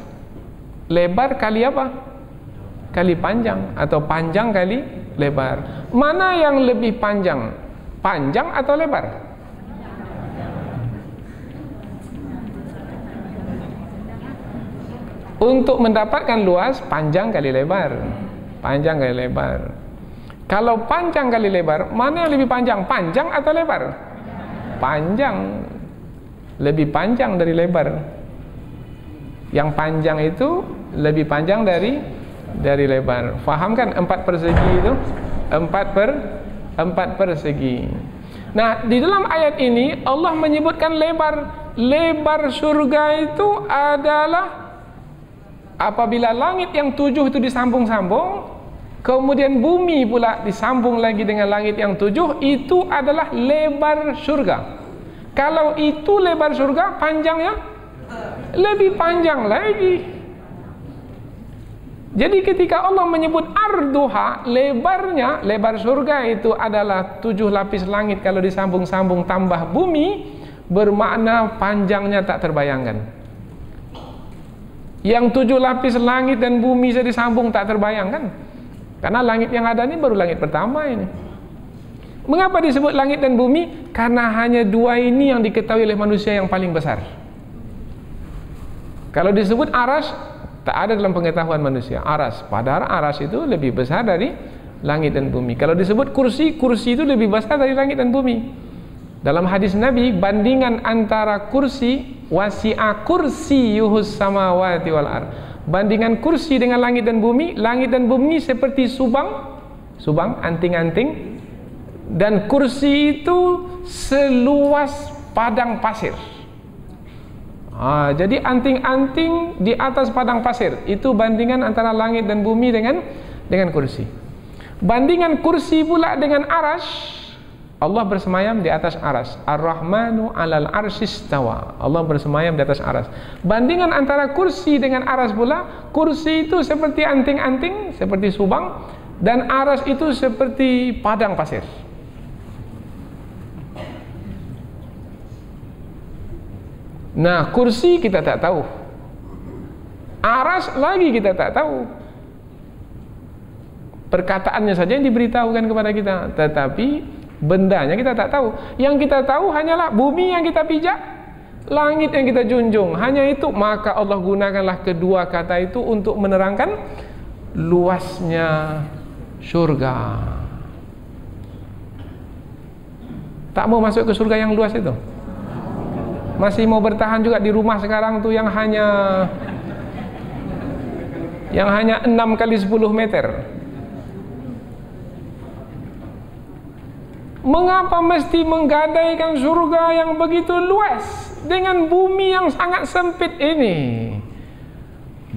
lebar kali apa? Kali panjang, atau panjang kali lebar. Mana yang lebih panjang? Panjang atau lebar? Untuk mendapatkan luas, panjang kali lebar. Panjang kali lebar. Kalau panjang kali lebar, mana yang lebih panjang? Panjang atau lebar? Panjang. Lebih panjang dari lebar. Yang panjang itu lebih panjang dari lebar. Faham kan 4 persegi itu? 4 persegi. Nah, di dalam ayat ini Allah menyebutkan lebar. Lebar surga itu adalah apabila langit yang 7 itu disambung-sambung, kemudian bumi pula disambung lagi dengan langit yang 7, itu adalah lebar surga. Kalau itu lebar surga, panjangnya lebih panjang lagi. Jadi ketika Allah menyebut arduha, lebarnya, lebar surga itu adalah 7 lapis langit kalau disambung-sambung tambah bumi, bermakna panjangnya tak terbayangkan. Yang 7 lapis langit dan bumi saya disambung tak terbayangkan. Karena langit yang ada ini baru langit pertama ini. Mengapa disebut langit dan bumi? Karena hanya 2 ini yang diketahui oleh manusia yang paling besar. Kalau disebut aras, tak ada dalam pengetahuan manusia. Aras, padahal aras itu lebih besar dari langit dan bumi. Kalau disebut kursi, kursi itu lebih besar dari langit dan bumi. Dalam hadis Nabi, bandingan antara kursi, wasi'a kursiyuhus samawati wal ard. Bandingan kursi dengan langit dan bumi seperti subang, anting-anting, dan kursi itu seluas padang pasir. Jadi anting-anting di atas padang pasir, itu bandingan antara langit dan bumi dengan kursi. Bandingan kursi pula dengan aras, Allah bersemayam di atas aras. Ar-Rahmanu 'alal arsyistawa. Allah bersemayam di atas aras. Bandingan antara kursi dengan aras pula, kursi itu seperti anting-anting, seperti subang, dan aras itu seperti padang pasir. Nah, kursi kita tak tahu, aras lagi kita tak tahu. Perkataannya saja yang diberitahukan kepada kita, tetapi bendanya kita tak tahu. Yang kita tahu hanyalah bumi yang kita pijak, langit yang kita junjung, hanya itu. Maka Allah gunakanlah kedua kata itu untuk menerangkan luasnya surga. Tak mau masuk ke surga yang luas itu? Masih mau bertahan juga di rumah sekarang tuh yang hanya 6 kali 10 meter. Mengapa mesti menggadaikan surga yang begitu luas dengan bumi yang sangat sempit ini?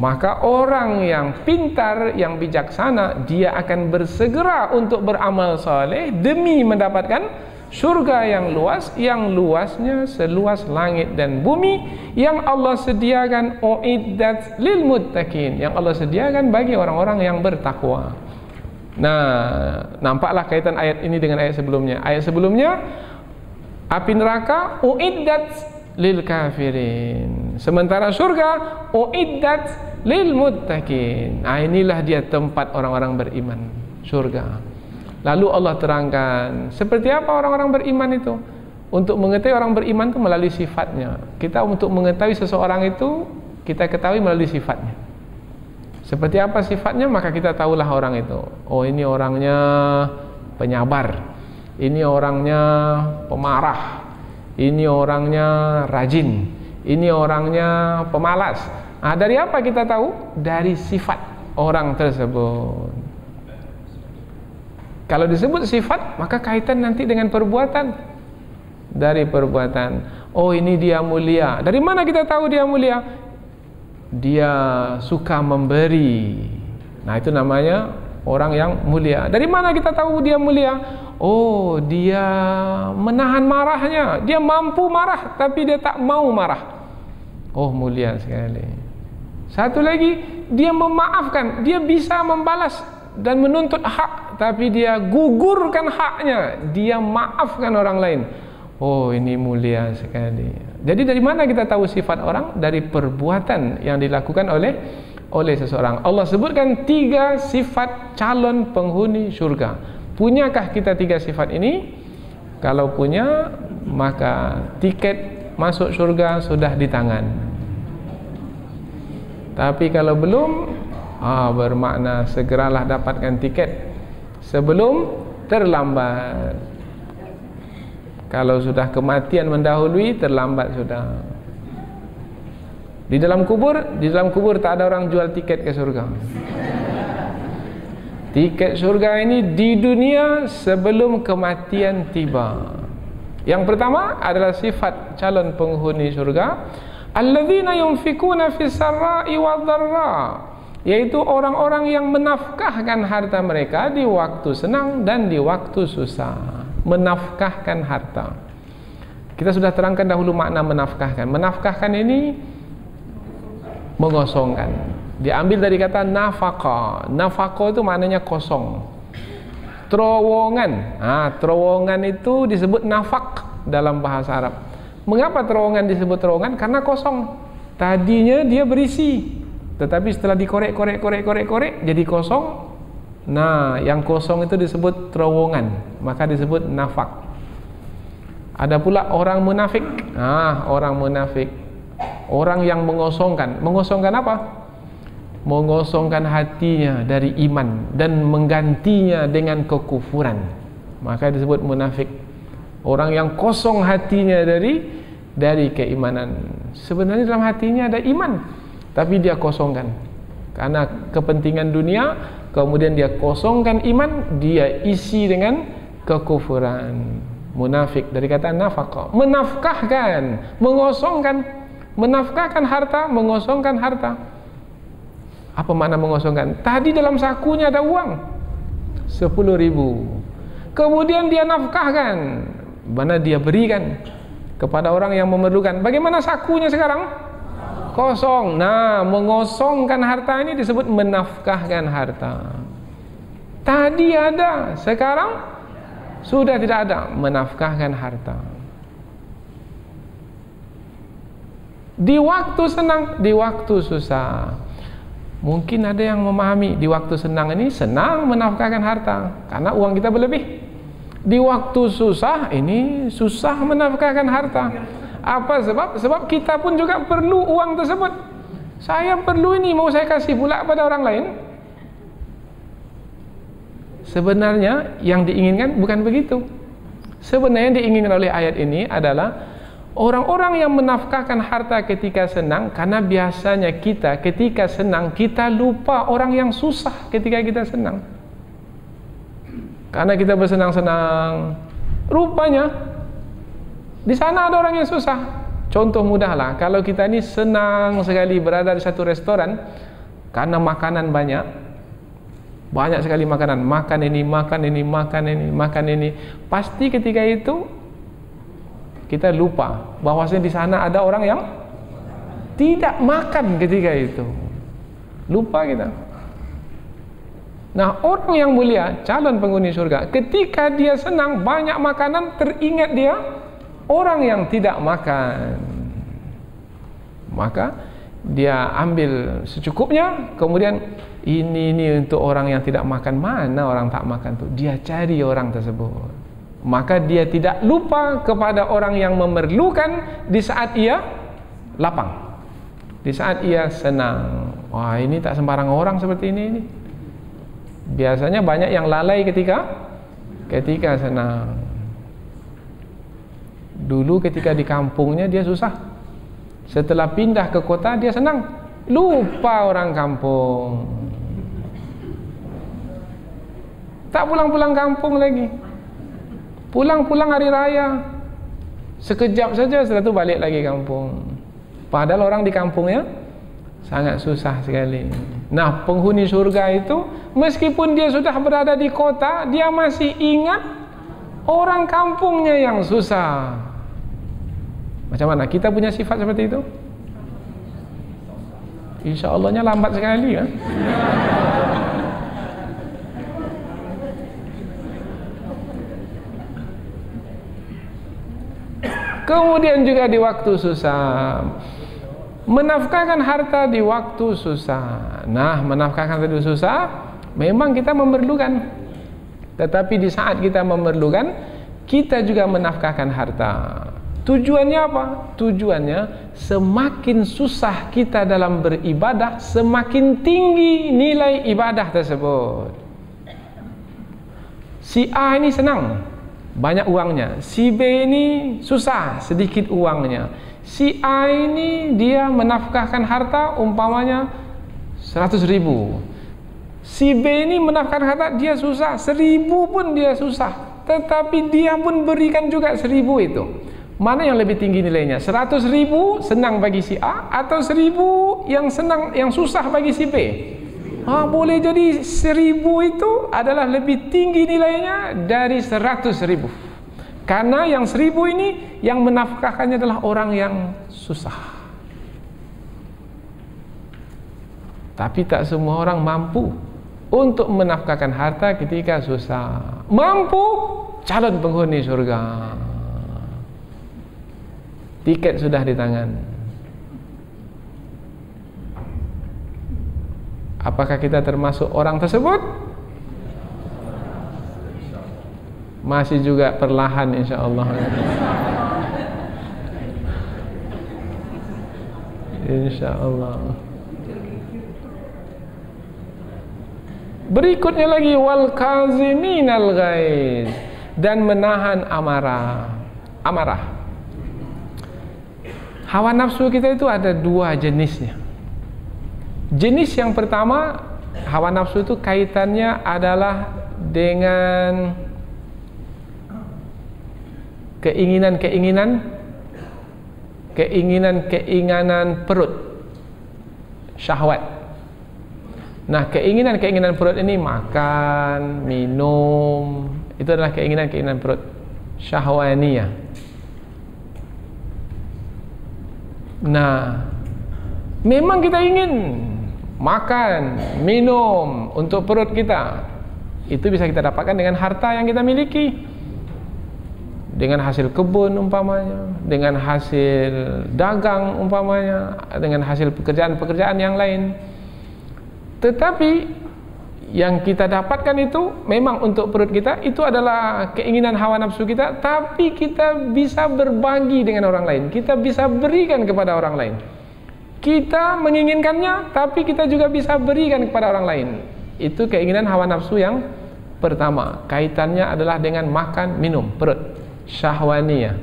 Maka orang yang pintar, yang bijaksana, dia akan bersegera untuk beramal saleh demi mendapatkan surga yang luas, yang luasnya seluas langit dan bumi, yang Allah sediakan uiddat lil muttaqin, yang Allah sediakan bagi orang-orang yang bertakwa. Nah, nampaklah kaitan ayat ini dengan ayat sebelumnya. Ayat sebelumnya, api neraka uiddat lil kafirin, sementara surga uiddat lil muttaqin. Nah, inilah dia tempat orang-orang beriman, surga. Lalu Allah terangkan seperti apa orang-orang beriman itu. Untuk mengetahui orang beriman itu melalui sifatnya. Kita untuk mengetahui seseorang itu, kita ketahui melalui sifatnya. Seperti apa sifatnya, maka kita tahulah orang itu. Oh, ini orangnya penyabar, ini orangnya pemarah, ini orangnya rajin, ini orangnya pemalas. Nah, dari apa kita tahu? Dari sifat orang tersebut. Kalau disebut sifat, maka kaitan nanti dengan perbuatan. Dari perbuatan. Oh, ini dia mulia. Dari mana kita tahu dia mulia? Dia suka memberi. Nah, itu namanya orang yang mulia. Dari mana kita tahu dia mulia? Oh, dia menahan marahnya. Dia mampu marah, tapi dia tak mau marah. Oh, mulia sekali. Satu lagi, dia memaafkan. Dia bisa membalas dan menuntut hak, tapi dia gugurkan haknya, dia maafkan orang lain. oh ini mulia sekali. Jadi dari mana kita tahu sifat orang? Dari perbuatan yang dilakukan oleh seseorang. Allah sebutkan 3 sifat calon penghuni syurga. Punyakah kita 3 sifat ini? Kalau punya, maka tiket masuk syurga sudah di tangan. Tapi kalau belum, bermakna segeralah dapatkan tiket sebelum terlambat. Kalau sudah kematian mendahului, terlambat sudah. Di dalam kubur tak ada orang jual tiket ke surga. Tiket surga ini di dunia sebelum kematian tiba. Yang pertama adalah sifat calon penghuni surga, alladzina yunfikuna fis sarra'i wadh-dharra, yaitu orang-orang yang menafkahkan harta mereka di waktu senang dan di waktu susah. Menafkahkan harta. Kita sudah terangkan dahulu makna menafkahkan. Menafkahkan ini mengosongkan. Diambil dari kata nafaqah. Nafaqah itu maknanya kosong. Terowongan. Terowongan itu disebut nafak dalam bahasa Arab. Mengapa terowongan disebut terowongan? Karena kosong. Tadinya dia berisi, tetapi setelah dikorek jadi kosong. Nah, yang kosong itu disebut terowongan, maka disebut nafak. Ada pula orang munafik. Orang munafik, orang yang mengosongkan. Mengosongkan apa? Mengosongkan hatinya dari iman dan menggantinya dengan kekufuran, maka disebut munafik. Orang yang kosong hatinya dari keimanan. Sebenarnya dalam hatinya ada iman, tapi dia kosongkan karena kepentingan dunia. Kemudian dia kosongkan iman, dia isi dengan kekufuran. Munafik dari kata nafaqah, menafkahkan, mengosongkan. Menafkahkan harta, mengosongkan harta. Apa makna mengosongkan? Tadi dalam sakunya ada uang 10.000, kemudian dia nafkahkan, mana dia berikan kepada orang yang memerlukan. Bagaimana sakunya sekarang? Kosong. Nah, mengosongkan harta ini disebut menafkahkan harta. Tadi ada, sekarang sudah tidak ada. Menafkahkan harta. Di waktu senang, di waktu susah. Mungkin ada yang memahami di waktu senang ini senang menafkahkan harta karena uang kita berlebih. Di waktu susah ini susah menafkahkan harta. Apa sebab? Sebab kita pun juga perlu uang tersebut. Saya perlu ini, mau saya kasih pula pada orang lain. Sebenarnya yang diinginkan bukan begitu. Sebenarnya yang diinginkan oleh ayat ini adalah orang-orang yang menafkahkan harta ketika senang, karena biasanya kita ketika senang kita lupa orang yang susah ketika kita senang. Karena kita bersenang-senang, rupanya di sana ada orang yang susah. Contoh mudahlah, kalau kita ini senang sekali berada di satu restoran karena makanan banyak sekali makanan, makan ini, pasti ketika itu kita lupa bahwasanya di sana ada orang yang tidak makan ketika itu. Lupa kita. Nah, orang yang mulia, calon penghuni surga, ketika dia senang banyak makanan, teringat dia orang yang tidak makan, maka dia ambil secukupnya. Kemudian ini untuk orang yang tidak makan. Mana orang tak makan tuh? Dia cari orang tersebut. Maka dia tidak lupa kepada orang yang memerlukan di saat ia lapang, di saat ia senang. Wah, ini tak sembarang orang seperti ini. Biasanya banyak yang lalai ketika senang. Dulu ketika di kampungnya dia susah. Setelah pindah ke kota dia senang. Lupa orang kampung. Tak pulang-pulang kampung lagi. Pulang-pulang hari raya. Sekejap saja setelah itu balik lagi kampung. Padahal orang di kampungnya sangat susah sekali. Nah, penghuni surga itu meskipun dia sudah berada di kota, dia masih ingat orang kampungnya yang susah. Macam mana? Kita punya sifat seperti itu? Insya Allahnya lambat sekali kan? kemudian juga di waktu susah. Menafkahkan harta di waktu susah. Nah, menafkahkan harta di susah memang kita memerlukan. Tetapi di saat kita memerlukan, kita juga menafkahkan harta. Tujuannya apa? Tujuannya semakin susah kita dalam beribadah, semakin tinggi nilai ibadah tersebut. Si A ini senang, banyak uangnya. Si B ini susah, sedikit uangnya. Si A ini dia menafkahkan harta umpamanya 100.000. Si B ini menafkahkan harta, dia susah, 1.000 pun dia susah, tetapi dia pun berikan juga 1.000 itu. Mana yang lebih tinggi nilainya? 100.000 senang bagi si A atau 1.000 yang senang, yang susah bagi si B? Boleh jadi 1.000 itu adalah lebih tinggi nilainya dari 100.000. Karena yang 1.000 ini yang menafkahkannya adalah orang yang susah. Tapi tak semua orang mampu untuk menafkahkan harta ketika susah. Mampu, calon penghuni surga. Tiket sudah di tangan. Apakah kita termasuk orang tersebut? Masih juga perlahan, insya-Allah. Insya-Allah. Berikutnya lagi, wal kaziminal ghaiz, dan menahan amarah. Hawa nafsu kita itu ada dua jenisnya. Jenis yang pertama, hawa nafsu itu kaitannya adalah dengan keinginan perut, syahwat. Nah, keinginan perut ini makan, minum, itu adalah keinginan perut, syahwaniyah. Nah, memang kita ingin makan, minum untuk perut kita. Itu bisa kita dapatkan dengan harta yang kita miliki, dengan hasil kebun umpamanya, dengan hasil dagang umpamanya, dengan hasil pekerjaan-pekerjaan yang lain. Tetapi yang kita dapatkan itu memang untuk perut kita, itu adalah keinginan hawa nafsu kita, tapi kita bisa berbagi dengan orang lain, kita bisa berikan kepada orang lain. Kita menginginkannya, tapi kita juga bisa berikan kepada orang lain. Itu keinginan hawa nafsu yang pertama. Kaitannya adalah dengan makan, minum, perut, syahwaniyah.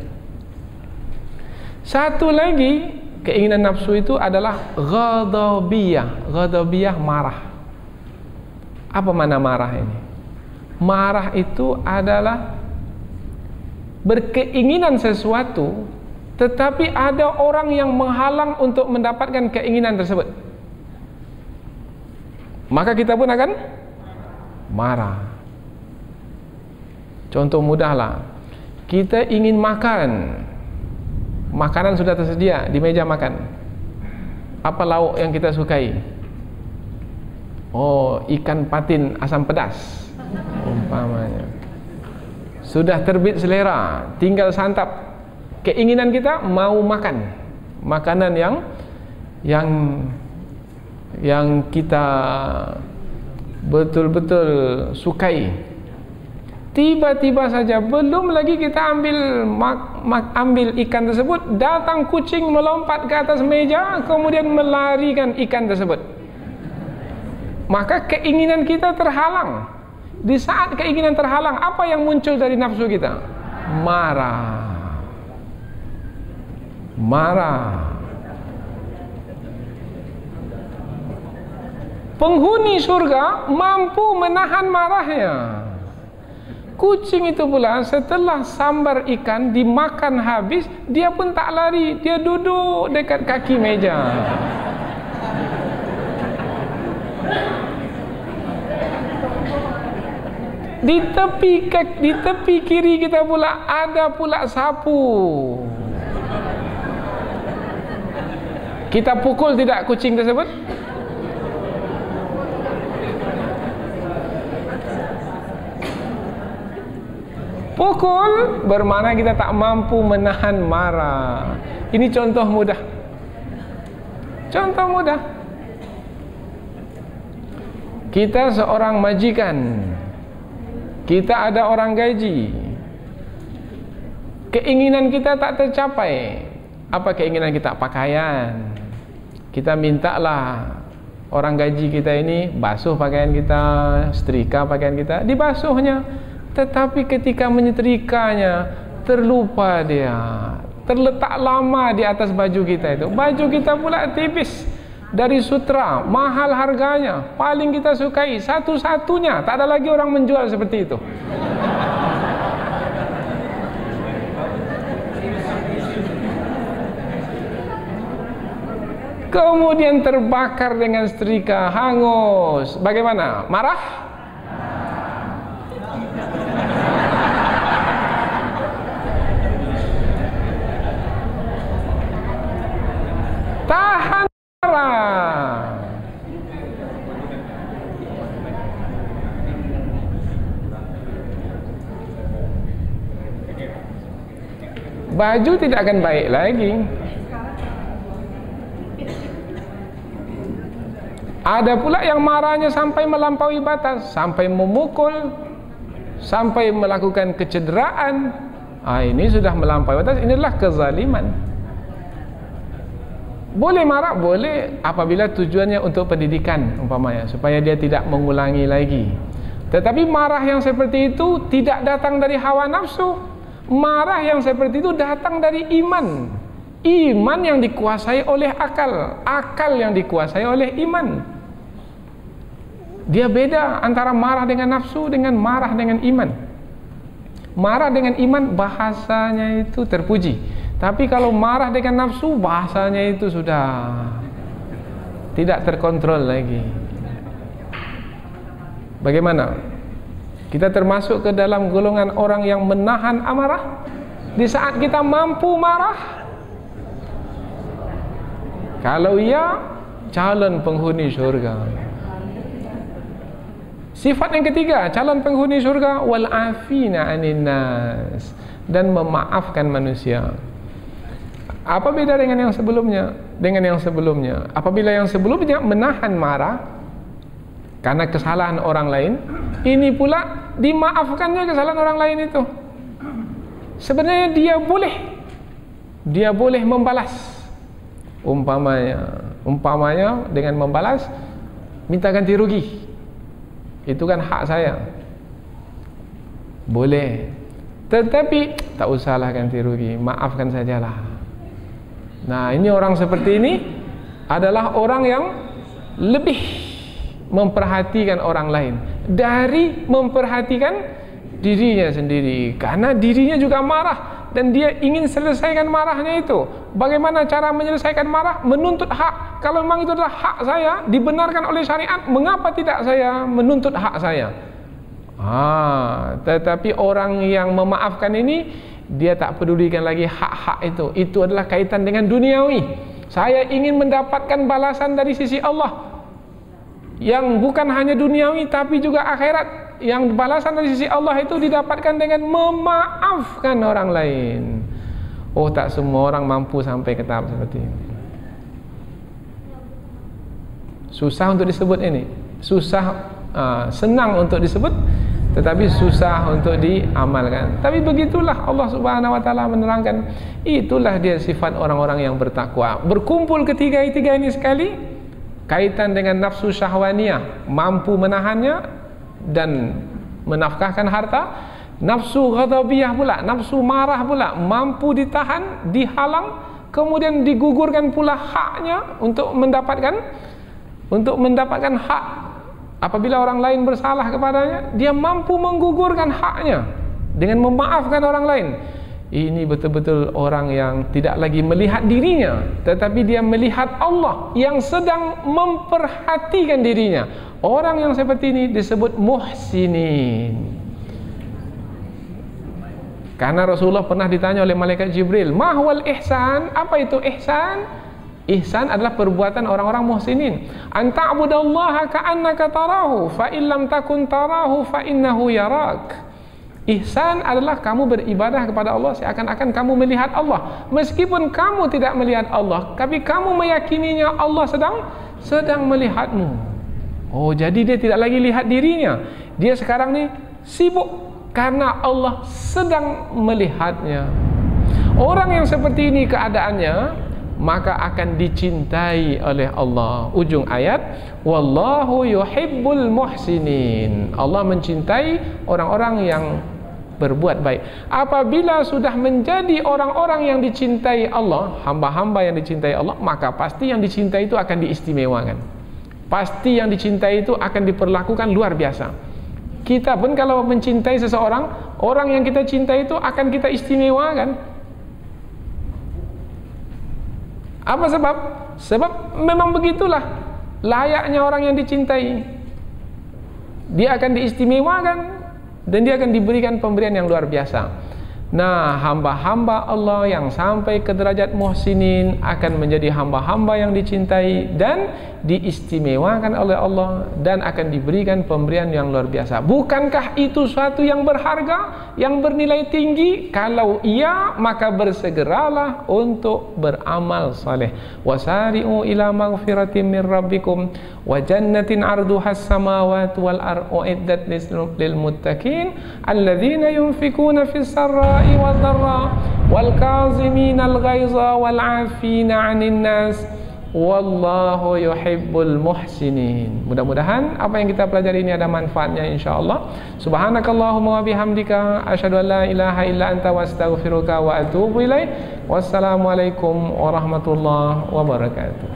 Satu lagi keinginan nafsu itu adalah ghadabiyah. Ghadabiyah, marah. Apa makna marah ini? Marah itu adalah berkeinginan sesuatu, tetapi ada orang yang menghalang untuk mendapatkan keinginan tersebut. Maka kita pun akan marah. Contoh mudahlah, kita ingin makan, makanan sudah tersedia di meja makan. Apa lauk yang kita sukai? Oh, ikan patin asam pedas umpamanya. Sudah terbit selera, tinggal santap. Keinginan kita mau makan makanan yang kita betul-betul sukai. Tiba-tiba saja, belum lagi kita ambil ikan tersebut, datang kucing melompat ke atas meja, kemudian melarikan ikan tersebut. Maka keinginan kita terhalang. Di saat keinginan terhalang, apa yang muncul dari nafsu kita? Marah. Penghuni surga mampu menahan marahnya. Kucing itu pula setelah sambar ikan dimakan habis, dia pun tak lari, dia duduk dekat kaki meja. Di tepi kiri kita pula ada pula sapu. Kita pukul tidak kucing tersebut? Memukul bermakna kita tak mampu menahan marah. Ini contoh mudah. Contoh mudah. Kita seorang majikan, kita ada orang gaji, keinginan kita tak tercapai. Apa keinginan kita? Pakaian. Kita mintalah orang gaji kita ini basuh pakaian kita, setrika pakaian kita, dibasuhnya. Tetapi ketika menyetrikanya, terlupa dia, terletak lama di atas baju kita itu. Baju kita pula tipis, dari sutra, mahal harganya, paling kita sukai, satu-satunya, tak ada lagi orang menjual seperti itu. Kemudian terbakar dengan setrika, hangus. Bagaimana? Marah? Tahan marah. Baju tidak akan baik lagi. Ada pula yang marahnya sampai melampaui batas, sampai memukul, sampai melakukan kecederaan. Ini sudah melampaui batas, inilah kezaliman. Boleh marah, boleh apabila tujuannya untuk pendidikan umpamanya, supaya dia tidak mengulangi lagi. Tetapi marah yang seperti itu tidak datang dari hawa nafsu. Marah yang seperti itu datang dari iman. Iman yang dikuasai oleh akal, akal yang dikuasai oleh iman. Dia beda antara marah dengan nafsu dengan marah dengan iman. Marah dengan iman bahasanya itu terpuji. Tapi kalau marah dengan nafsu bahasanya itu sudah tidak terkontrol lagi. Bagaimana? Kita termasuk ke dalam golongan orang yang menahan amarah di saat kita mampu marah? Kalau iya, calon penghuni surga. Sifat yang ketiga, calon penghuni surga, wal afina anin nas, dan memaafkan manusia. Apa beda dengan yang sebelumnya? Dengan yang sebelumnya, apabila yang sebelumnya menahan marah karena kesalahan orang lain, ini pula dimaafkannya kesalahan orang lain itu. Sebenarnya dia boleh membalas. Umpamanya dengan membalas, minta ganti rugi. Itu kan hak saya. Boleh. Tetapi tak usahlah ganti rugi, maafkan sajalah. Nah, ini orang seperti ini adalah orang yang lebih memperhatikan orang lain dari memperhatikan dirinya sendiri. Karena dirinya juga marah dan dia ingin selesaikan marahnya itu. Bagaimana cara menyelesaikan marah? Menuntut hak. Kalau memang itu adalah hak saya, dibenarkan oleh syariat, mengapa tidak saya menuntut hak saya? Tetapi orang yang memaafkan ini, dia tak pedulikan lagi hak-hak itu. Itu adalah kaitan dengan duniawi. Saya ingin mendapatkan balasan dari sisi Allah, yang bukan hanya duniawi tapi juga akhirat. Yang balasan dari sisi Allah itu didapatkan dengan memaafkan orang lain. Oh, tak semua orang mampu sampai ke tahap seperti ini. Susah untuk disebut ini. Senang untuk disebut, tetapi susah untuk diamalkan. Tapi begitulah Allah Subhanahu wa taala menerangkan, itulah dia sifat orang-orang yang bertakwa. Berkumpul ketiga-tiga ini sekali, kaitan dengan nafsu syahwaniyah, mampu menahannya dan menafkahkan harta. Nafsu ghadabiyah pula, nafsu marah pula, mampu ditahan, dihalang, kemudian digugurkan pula haknya untuk mendapatkan hak. Apabila orang lain bersalah kepadanya, dia mampu menggugurkan haknya dengan memaafkan orang lain. Ini betul-betul orang yang tidak lagi melihat dirinya, tetapi dia melihat Allah yang sedang memperhatikan dirinya. Orang yang seperti ini disebut muhsinin. Karena Rasulullah pernah ditanya oleh malaikat Jibril, mahwal ihsan? Apa itu ihsan? Ihsan adalah perbuatan orang-orang muhsinin. Anta'budallaha ka'annaka tarahu, fa illam takun tarahu fa innahu yarak. Ihsan adalah kamu beribadah kepada Allah seakan-akan kamu melihat Allah. Meskipun kamu tidak melihat Allah, tapi kamu meyakininya Allah sedang melihatmu. Oh, jadi dia tidak lagi lihat dirinya. Dia sekarang ni sibuk karena Allah sedang melihatnya. Orang yang seperti ini keadaannya, maka akan dicintai oleh Allah. Ujung ayat, wallahu yuhibbul muhsinin. Allah mencintai orang-orang yang berbuat baik. Apabila sudah menjadi orang-orang yang dicintai Allah, hamba-hamba yang dicintai Allah, maka pasti yang dicintai itu akan diistimewakan. Pasti yang dicintai itu akan diperlakukan luar biasa. Kita pun kalau mencintai seseorang, orang yang kita cintai itu akan kita istimewakan. Apa sebab? Sebab memang begitulah layaknya orang yang dicintai. Dia akan diistimewakan dan dia akan diberikan pemberian yang luar biasa. Nah, hamba-hamba Allah yang sampai ke derajat muhsinin akan menjadi hamba-hamba yang dicintai dan diistimewakan oleh Allah dan akan diberikan pemberian yang luar biasa. Bukankah itu suatu yang berharga, yang bernilai tinggi? Kalau iya, maka bersegeralah untuk beramal saleh. Wasari'u ila maghfiratin min rabbikum wa jannatin 'arduhas samawati wal ardu uiddat lil muttaqin alladzina yunfikuna fis sarra'i wad dharra wal kaziminal ghaiza wal 'afina 'anil nas wallahu yuhibbul muhsinin. Mudah-mudahan apa yang kita pelajari ini ada manfaatnya insyaallah. Subhanakallahumma wa bihamdika asyhadu an la ilaha illa anta wastaghfiruka wa atubu ilaik. Wassalamualaikum warahmatullahi wabarakatuh.